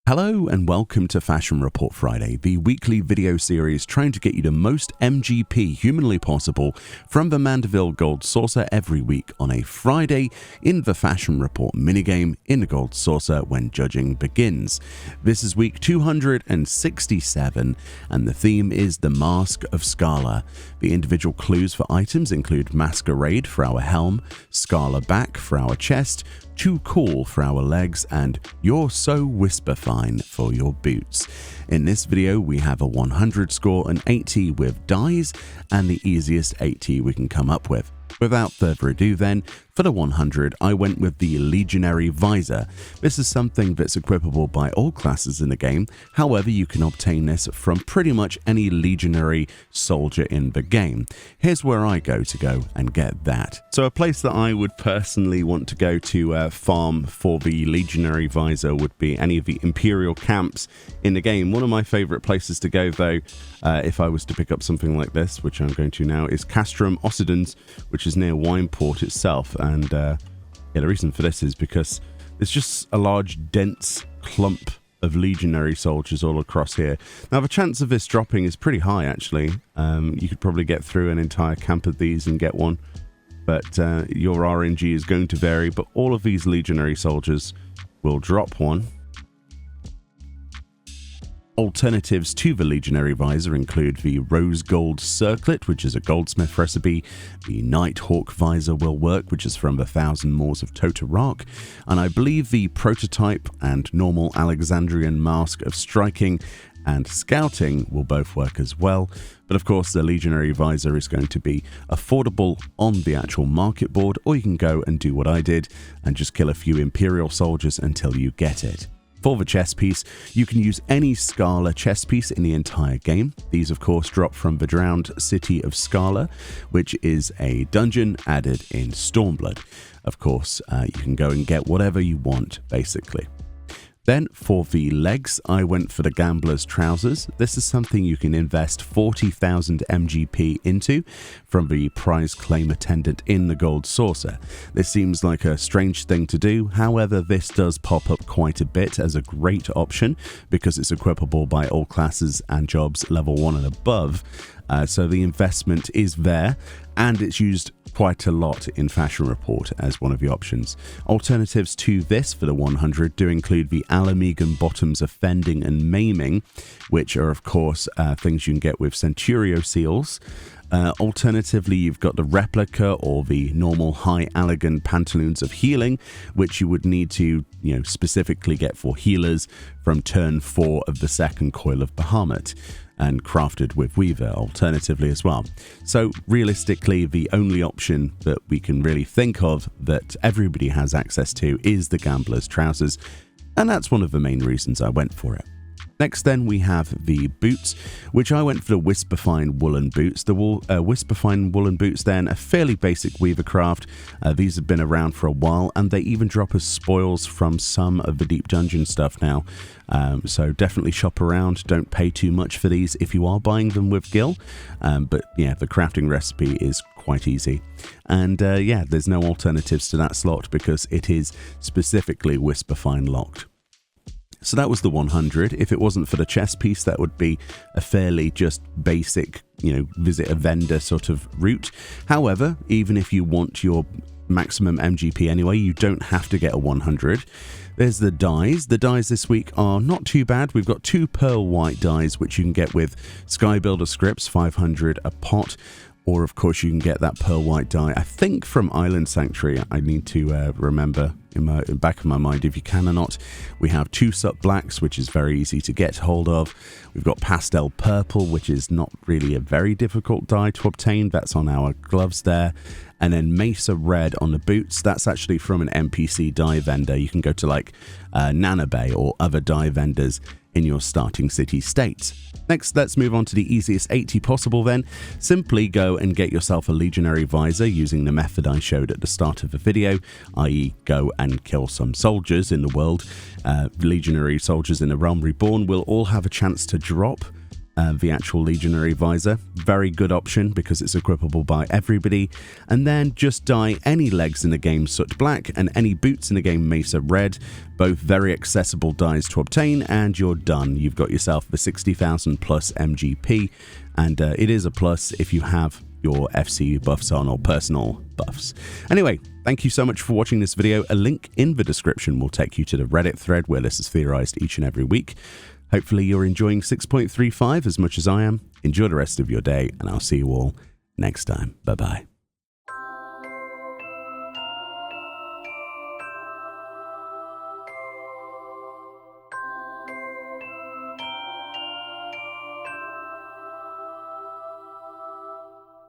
Hello and welcome to Fashion Report Friday, the weekly video series trying to get you the most MGP humanly possible from the Mandeville Gold Saucer every week on a Friday in the Fashion Report minigame in the Gold Saucer when judging begins. This is week 267 and the theme is the Mask of Skalla. The individual clues for items include Masquerade for our helm, Skalla back for our chest, Too Cool for our legs, and You're So Whisper Fine for your boots. In this video we have a 100 score, an 80 with dies, and the easiest 80 we can come up with. Without further ado then, for the 100 I went with the Legionary Visor. This is something that's equipable by all classes in the game, however you can obtain this from pretty much any Legionary soldier in the game. Here's where I go and get that. So a place that I would personally want to go to farm for the Legionary Visor would be any of the Imperial camps in the game. One of my favourite places to go though, if I was to pick up something like this, which I'm going to now, is Castrum Occidens, which is near Wineport itself. And the reason for this is because there's just a large dense clump of legionary soldiers all across here. Now the chance of this dropping is pretty high actually. You could probably get through an entire camp of these and get one, but your RNG is going to vary. But all of these legionary soldiers will drop one. Alternatives to the Legionary Visor include the Rose Gold Circlet, which is a goldsmith recipe, the Nighthawk Visor will work, which is from the Thousand Moors of Totorak, and I believe the Prototype and normal Alexandrian Mask of Striking and Scouting will both work as well. But of course the Legionary Visor is going to be affordable on the actual market board, or you can go and do what I did and just kill a few Imperial soldiers until you get it. For the chest piece, you can use any Skalla chest piece in the entire game. These of course drop from the drowned city of Skalla, which is a dungeon added in Stormblood. Of course, you can go and get whatever you want basically. Then for the legs, I went for the Gambler's Trousers. This is something you can invest 40,000 MGP into from the prize claim attendant in the Gold Saucer. This seems like a strange thing to do, however this does pop up quite a bit as a great option because it's equipable by all classes and jobs level 1 and above. So the investment is there, and it's used quite a lot in Fashion Report as one of the options. Alternatives to this for the 100 do include the Alamegan Bottoms Offending and Maiming, which are of course things you can get with Centurio Seals. Alternatively, you've got the Replica or the normal High Allegan Pantaloons of Healing, which you would need to, specifically get for healers from turn 4 of the second Coil of Bahamut, and crafted with Weaver alternatively as well. So realistically, the only option that we can really think of that everybody has access to is the Gambler's Trousers, and that's one of the main reasons I went for it. Next then we have the boots, which I went for the Whisperfine woolen boots. The Whisperfine woolen boots then, a fairly basic Weaver craft. These have been around for a while and they even drop as spoils from some of the Deep Dungeon stuff now. So definitely shop around, don't pay too much for these if you are buying them with Gil. But yeah, the crafting recipe is quite easy. And yeah, there's no alternatives to that slot because it is specifically Whisperfine locked. So that was the 100. If it wasn't for the chest piece, that would be a fairly just basic, visit a vendor sort of route. However, even if you want your maximum MGP anyway, you don't have to get a 100. There's the dies. The dies this week are not too bad. We've got 2 pearl white dies, which you can get with Skybuilder scripts, 500 a pot. Or of course you can get that pearl white die, I think from Island Sanctuary. I need to remember in the back of my mind if you can or not. We have 2 Sup Blacks, which is very easy to get hold of. We've got Pastel Purple, which is not really a very difficult die to obtain. That's on our gloves there. And then Mesa Red on the boots. That's actually from an NPC die vendor. You can go to like Nanabay or other die vendors in your starting city states. Next, let's move on to the easiest 80 possible then. Simply go and get yourself a Legionary Visor using the method I showed at the start of the video, i.e. go and kill some soldiers in the world. Legionary soldiers in the Realm Reborn will all have a chance to drop the actual Legionary Visor. Very good option because it's equipable by everybody. And then just dye any legs in the game soot black and any boots in the game mesa red. Both very accessible dyes to obtain, and you're done. You've got yourself the 60,000 plus MGP, and it is a plus if you have your FC buffs on or personal buffs. Anyway, thank you so much for watching this video. A link in the description will take you to the Reddit thread where this is theorized each and every week. Hopefully you're enjoying 6.35 as much as I am. Enjoy the rest of your day, and I'll see you all next time. Bye-bye.